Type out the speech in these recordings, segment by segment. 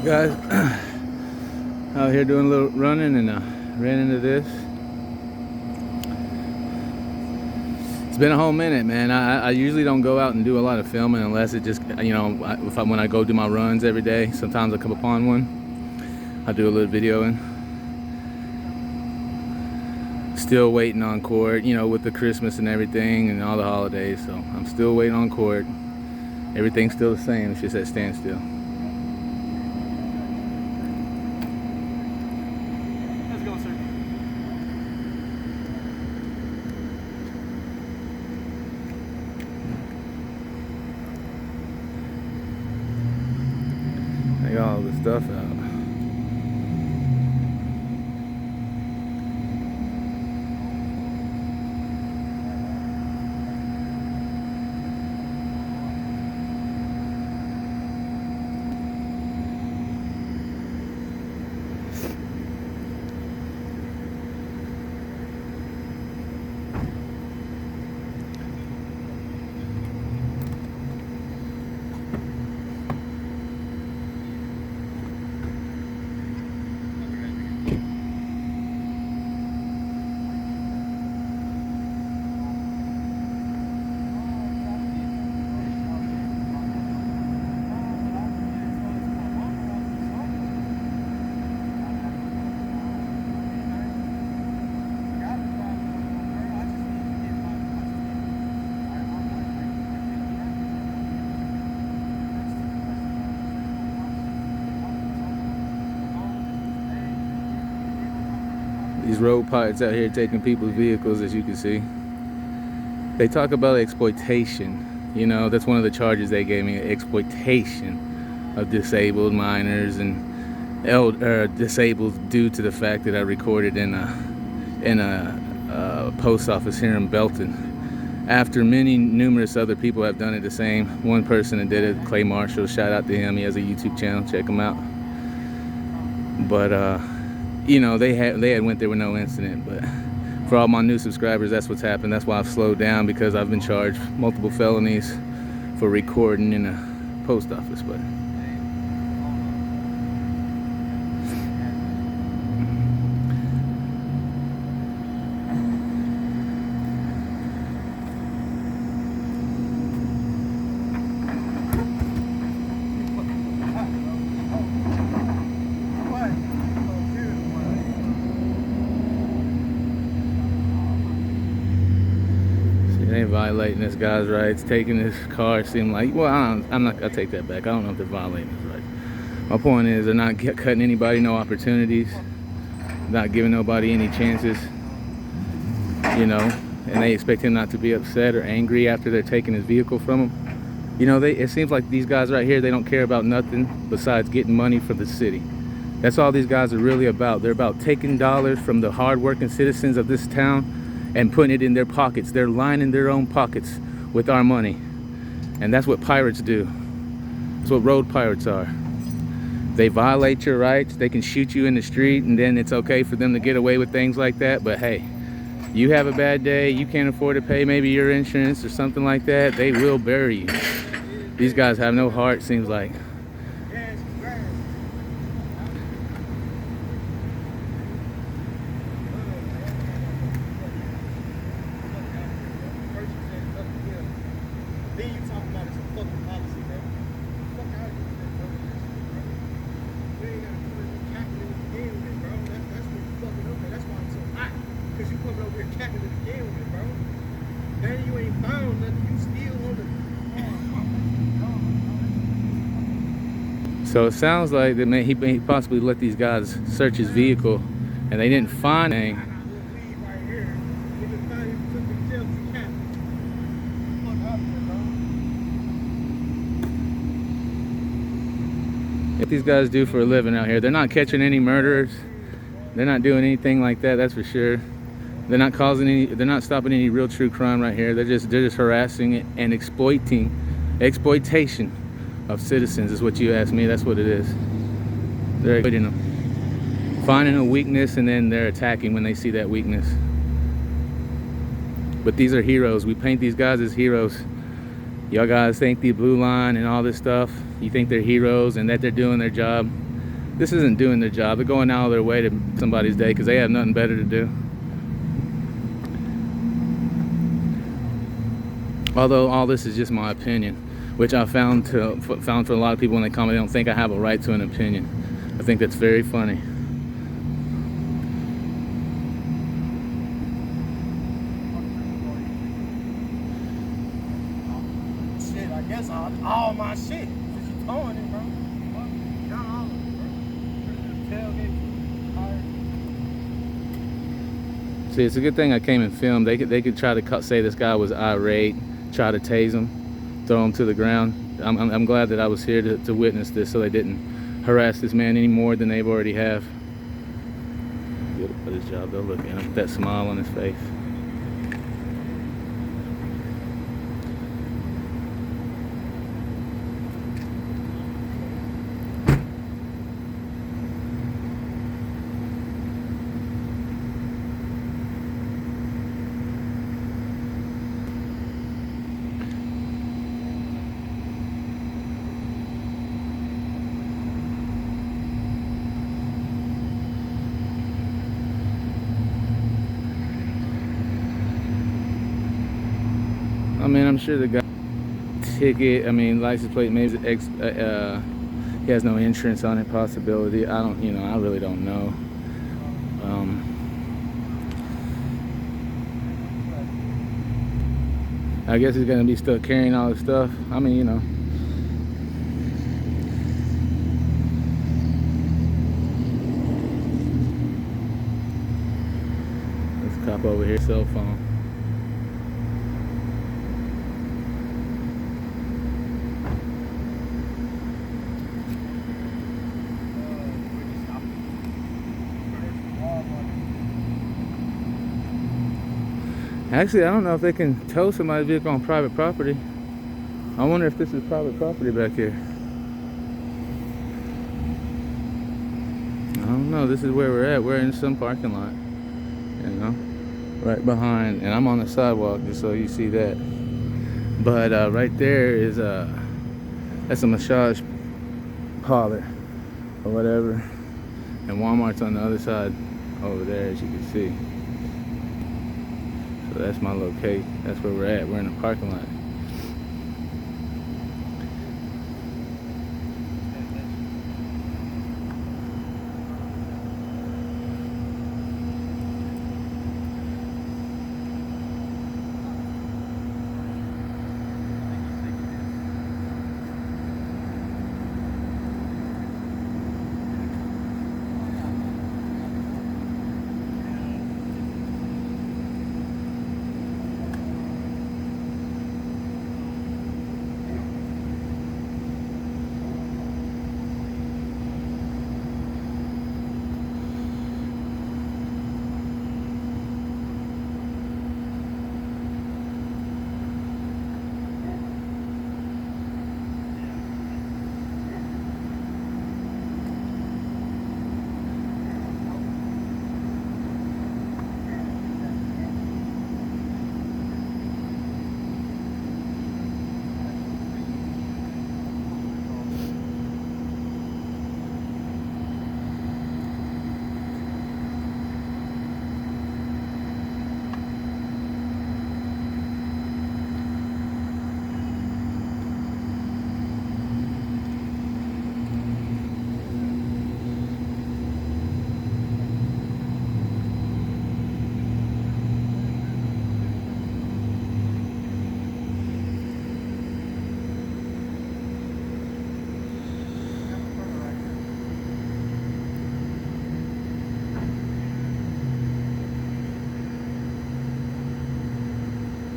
Guys? Out here doing a little running and ran into this. It's been a whole minute, man. I usually don't go out and do a lot of filming unless it just, you know, when I go do my runs every day. Sometimes I come upon one. I do a little videoing. Still waiting on court, you know, with the Christmas and everything and all the holidays. So I'm still waiting on court. Everything's still the same. It's just at standstill. How's it going, sir? They got all the stuff out. These road pirates out here taking people's vehicles, as you can see. They talk about exploitation. You know, that's one of the charges they gave me, exploitation of disabled minors and disabled due to the fact that I recorded in a post office here in Belton. After numerous other people have done it the same. One person that did it, Clay Marshall, shout out to him. He has a YouTube channel, check him out. But you know, they had went there with no incident, but for all my new subscribers, that's what's happened. That's why I've slowed down, because I've been charged multiple felonies for recording in a post office. But they ain't violating this guy's rights, taking his car. Seem like, well, I'll take that back. I don't know if they're violating his rights. My point is, they're not cutting anybody no opportunities, not giving nobody any chances, you know, and they expect him not to be upset or angry after they're taking his vehicle from him. You know, it seems like these guys right here, they don't care about nothing besides getting money for the city. That's all these guys are really about. They're about taking dollars from the hard-working citizens of this town and putting it in their pockets. They're lining their own pockets with our money. And that's what pirates do. That's what road pirates are. They violate your rights. They can shoot you in the street, and then it's okay for them to get away with things like that. But hey, you have a bad day, you can't afford to pay maybe your insurance or something like that, they will bury you. These guys have no heart, seems like. Then you talking about it's a fucking policy, bro. Fuck out of here, bro. You ain't gotta put it capping it again with it, bro. That's what you fucking up there. That's why I'm so hot. Because you coming over here capping it again with it, bro. Then you ain't found nothing. You still on the. So it sounds like that he possibly let these guys search his vehicle, and they didn't find anything. What these guys do for a living out here, they're not catching any murderers. They're not doing anything like that, that's for sure. They're not causing any, they're not stopping any real true crime right here. They're just harassing and exploitation of citizens is what you asked me. That's what it is. They're exploiting them, finding a weakness, and then they're attacking when they see that weakness. But these are heroes. We paint these guys as heroes. Y'all guys think the blue line and all this stuff, you think they're heroes and that they're doing their job. This isn't doing their job. They're going out of their way to somebody's day because they have nothing better to do. Although all this is just my opinion, which I found for a lot of people when they comment, they don't think I have a right to an opinion. I think that's very funny. Shit, I guess all my shit. Cause you towing it, bro. Not all of it, bro. Tailgate, tire. See, it's a good thing I came and filmed. They could try to say this guy was irate, try to tase him, throw him to the ground. I'm glad that I was here to witness this, so they didn't harass this man any more than they've already have. Good at his job though. Look at him, that smile on his face. I mean, I'm sure the guy ticket, I mean, license plate, maybe he has no insurance on it, possibility. I don't, I really don't know. I guess he's gonna be stuck carrying all this stuff. I mean, This cop over here, cell phone. Actually, I don't know if they can tow somebody's vehicle on private property. I wonder if this is private property back here. I don't know. This is where we're at. We're in some parking lot, right behind, and I'm on the sidewalk just so you see that. But right there is that's a massage parlor or whatever, and Walmart's on the other side over there, as you can see. So that's my location. That's where we're at. We're in a parking lot.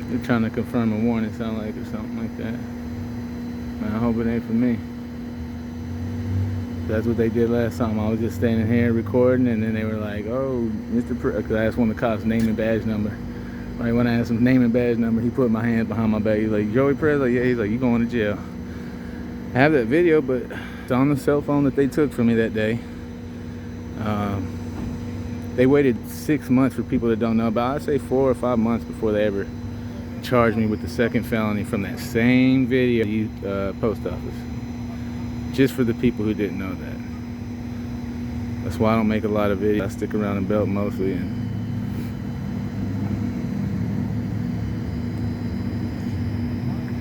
They're trying to confirm a warning, sound like, or something like that. Man, I hope it ain't for me. That's what they did last time. I was just standing here recording, and then they were like, "Oh, Mr. Because I asked one of the cops name and badge number. Right when I asked him name and badge number, he put my hands behind my back. He's like, "Joey Perez?" Like, yeah. He's like, "You going to jail?" I have that video, but it's on the cell phone that they took from me that day. They waited 6 months for people that don't know about. I'd say 4 or 5 months before they ever charged me with the second felony from that same video, post office. Just for the people who didn't know that. That's why I don't make a lot of videos. I stick around the belt mostly, and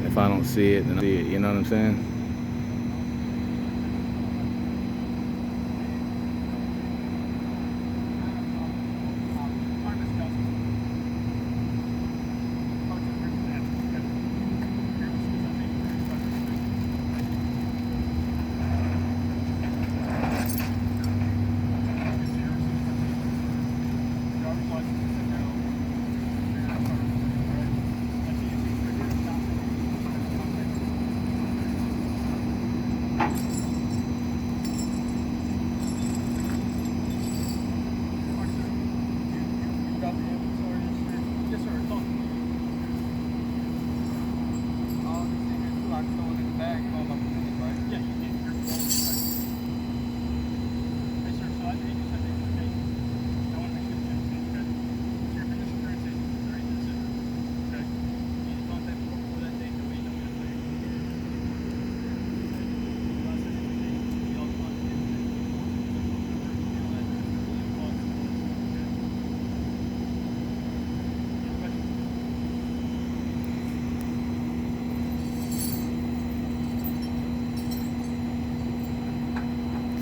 if I don't see it, then I see it. You know what I'm saying?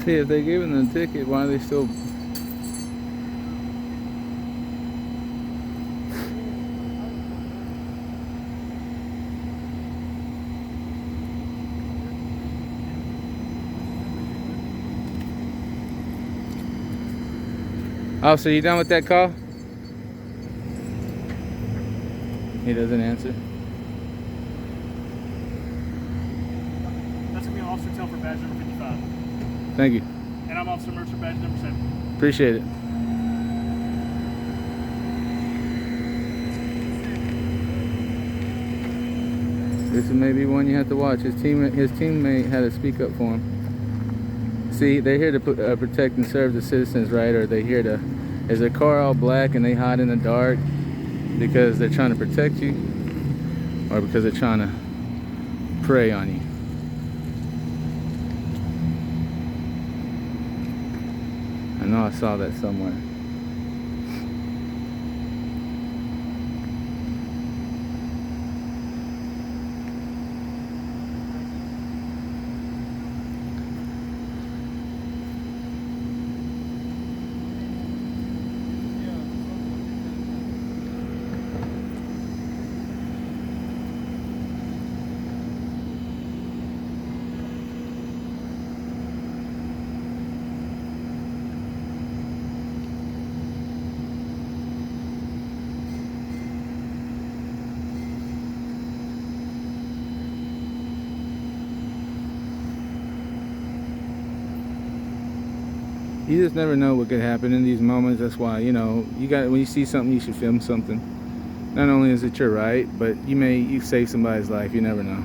See, if they giving them a ticket, why are they still? Officer, you done with that call? He doesn't answer. That's gonna be an officer tail for badge number 55. Thank you. And I'm Officer Mercer, badge number 7. Appreciate it. This is maybe one you have to watch. His teammate had to speak up for him. See, they're here to protect and serve the citizens, right? Or they here to, is their car all black and they hide in the dark because they're trying to protect you, or because they're trying to prey on you? I know I saw that somewhere. You just never know what could happen in these moments. That's why, you know, when you see something, you should film something. Not only is it your right, but you save somebody's life. You never know.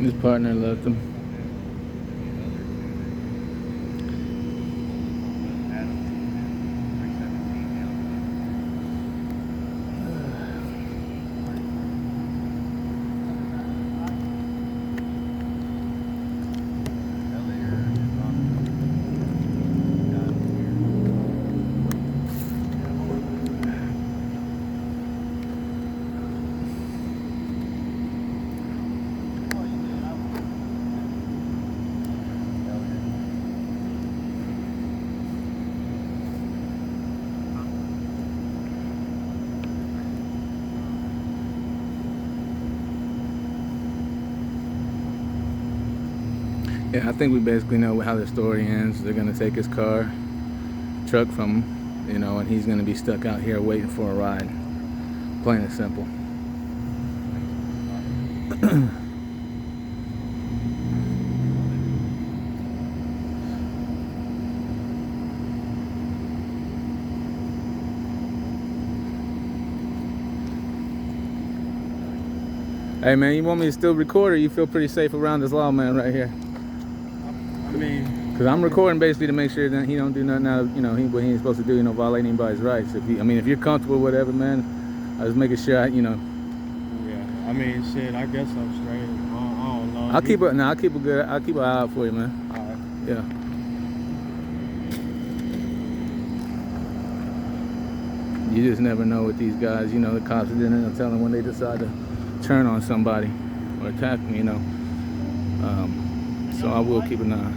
His partner left him. Yeah, I think we basically know how the story ends. They're gonna take his truck from him, you know, and he's gonna be stuck out here waiting for a ride. Plain and simple. Hey man, you want me to still record, or you feel pretty safe around this lawman right here? I mean, Because I'm recording basically to make sure that he don't do nothing out of, you know, what he ain't supposed to do, you know, violate anybody's rights. If if you're comfortable, whatever, man, I was making sure yeah. I mean, shit. I guess I'm straight. I don't know. I'll keep an eye out for you, man. All right. Yeah. You just never know with these guys, you know, the cops are gonna tell them when they decide to turn on somebody or attack me, you know. So I will keep an eye.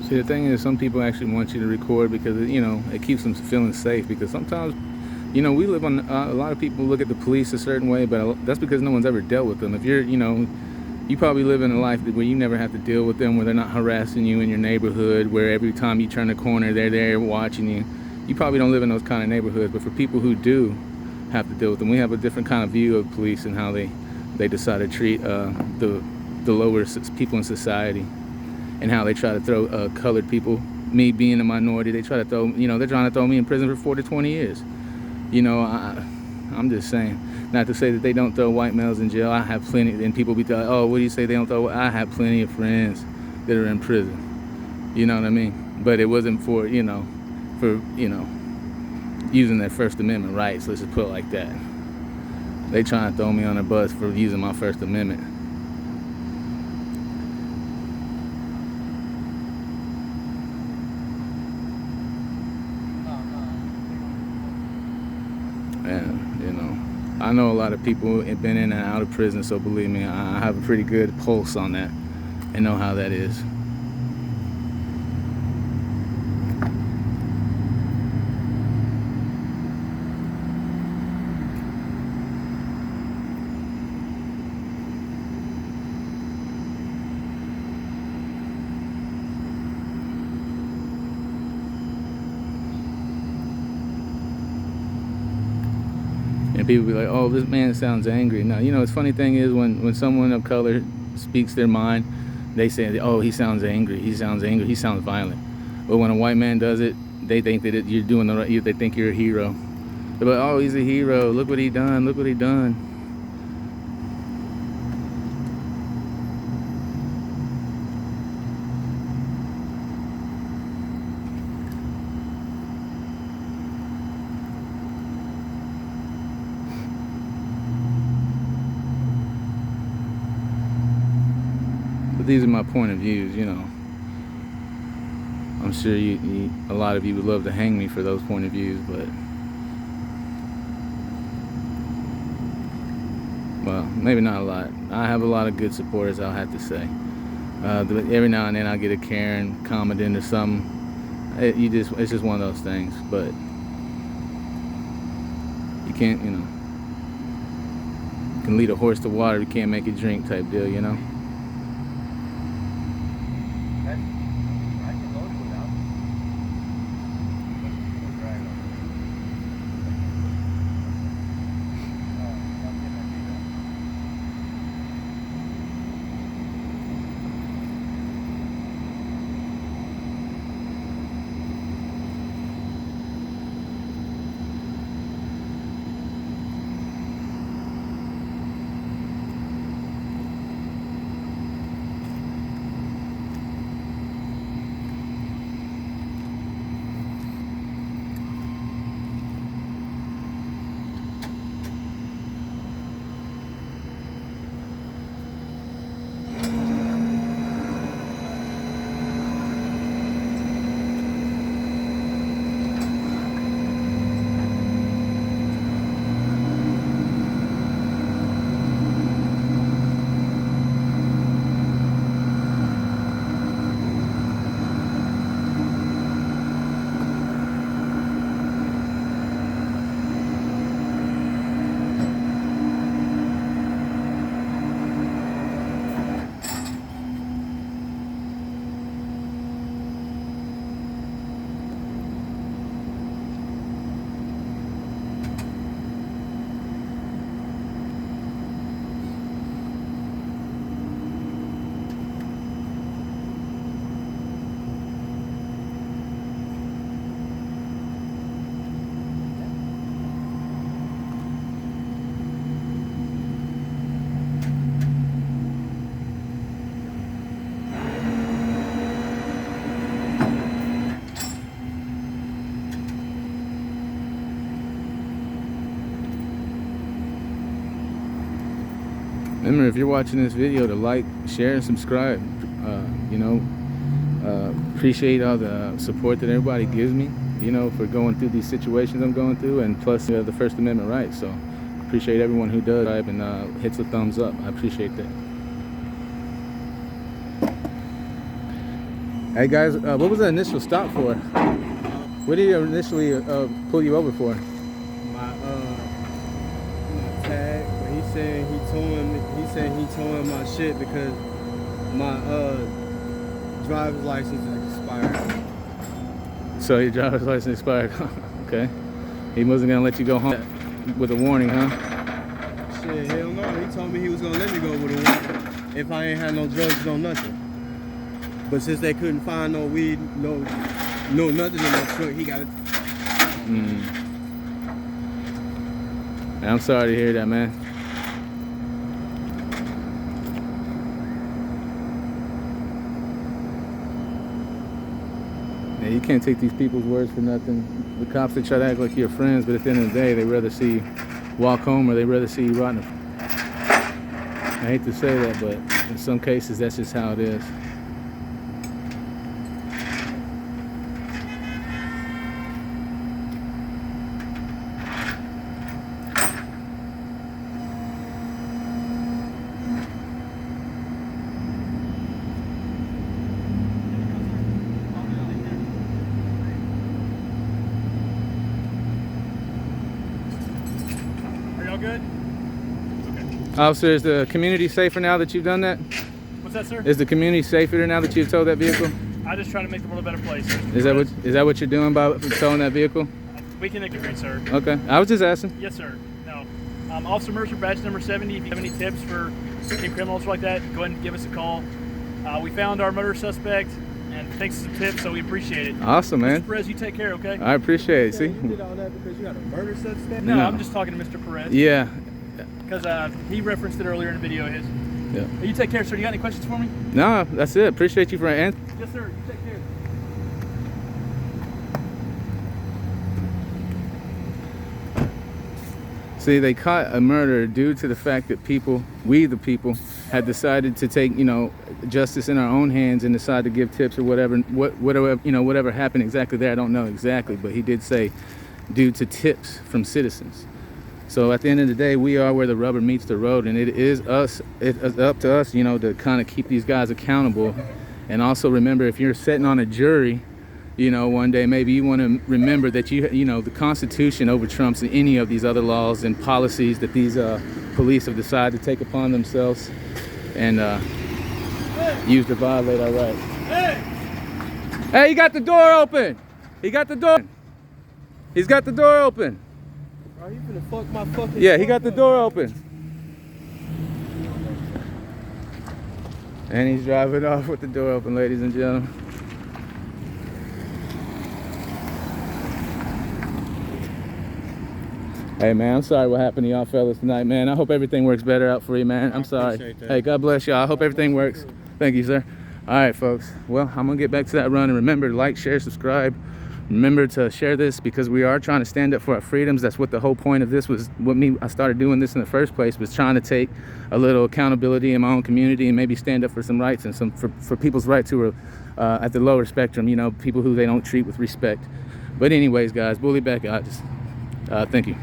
See, the thing is, some people actually want you to record because, you know, it keeps them feeling safe. Because sometimes, you know, we live on, a lot of people look at the police a certain way, but that's because no one's ever dealt with them. If you're, you know, you probably live in a life where you never have to deal with them, where they're not harassing you in your neighborhood, where every time you turn a corner, they're there watching you. You probably don't live in those kind of neighborhoods, but for people who do have to deal with them, we have a different kind of view of police and how they decide to treat the lower people in society, and how they try to throw colored people, me being a minority, they try to throw, you know, they're trying to throw me in prison for 4 to 20 years. You know, I'm just saying, not to say that they don't throw white males in jail. I have plenty, and people be telling, oh, what do you say they don't throw? I have plenty of friends that are in prison. You know what I mean? But it wasn't for, you know, using their First Amendment rights. Let's just put it like that. They trying to throw me on a bus for using my First Amendment. And, you know, I know a lot of people have been in and out of prison, so believe me, I have a pretty good pulse on that and know how that is. And people be like, oh, this man sounds angry. No, you know, the funny thing is when someone of color speaks their mind, they say, oh, he sounds angry, he sounds violent. But when a white man does it, they think that you're doing the right, they think you're a hero. They're like, oh, he's a hero, look what he done, look what he done. But these are my point of views, you know. I'm sure a lot of you would love to hang me for those point of views, but well, maybe not a lot. I have a lot of good supporters, I'll have to say. But every now and then I get a Karen commenting or something. It's just one of those things. But you can't, you can lead a horse to water, you can't make it drink type deal, I can load it without. Remember, if you're watching this video, to like, share, and subscribe. Appreciate all the support that everybody gives me, for going through these situations I'm going through, and plus the First Amendment rights. So appreciate everyone who does and hits a thumbs up. I appreciate that. Hey guys, what was the initial stop for? What did he initially pull you over for? My tag, but he said he towing my shit because my driver's license is expired. So your driver's license expired. Okay. He wasn't gonna let you go home with a warning, huh? Shit, hell no. He told me he was gonna let me go with a warning if I ain't had no drugs, no nothing. But since they couldn't find no weed, no nothing in that truck, he got it. I'm sorry to hear that, man. Yeah, you can't take these people's words for nothing. The cops, they try to act like you're friends, but at the end of the day, they'd rather see you walk home or they'd rather see you rotting. I hate to say that, but in some cases, that's just how it is. Good? Okay. Officer, is the community safer now that you've done that? What's that, sir? Is the community safer now that you've towed that vehicle? I just try to make the world a better place. Is that what you're doing by towing that vehicle? We can agree, sir. Okay, I was just asking. Yes, sir. No. Officer Mercer, badge number 70. If you have any tips for any criminals like that, go ahead and give us a call. We found our murder suspect, and thanks to some tips, so we appreciate it. Awesome, man. Mr. Perez, you take care, okay? I appreciate it. See? You did all that because you got a murder suspect? No, No. I'm just talking to Mr. Perez. Yeah. Because he referenced it earlier in a video of his. Yeah. You take care, sir. You got any questions for me? No, that's it. Appreciate you for answering. Yes, sir. You take care. See, they caught a murderer due to the fact that we the people, had decided to take, justice in our own hands and decide to give tips or whatever happened exactly there. I don't know exactly, but he did say due to tips from citizens. So at the end of the day, we are where the rubber meets the road, and it is up to us, you know, to kind of keep these guys accountable. And also remember, if you're sitting on a jury, you know, one day maybe you want to remember that you know, the Constitution over trumps any of these other laws and policies that these police have decided to take upon themselves and use to violate our rights. Hey, he got the door open. He got the door. He's got the door open. Bro, you finna fuck my fucking. Yeah, he got the door open. And he's driving off with the door open, ladies and gentlemen. Hey man, I'm sorry what happened to y'all fellas tonight, man. I hope everything works better out for you, man. I'm sorry. Hey, God bless y'all. I hope everything works. Thank you, sir. All right, folks. Well, I'm gonna get back to that run, and remember to like, share, subscribe. Remember to share this, because we are trying to stand up for our freedoms. That's what the whole point of this was. I started doing this in the first place, was trying to take a little accountability in my own community and maybe stand up for some rights and for people's rights who are at the lower spectrum, you know, people who they don't treat with respect. But anyways, guys, bully back, guys. Thank you.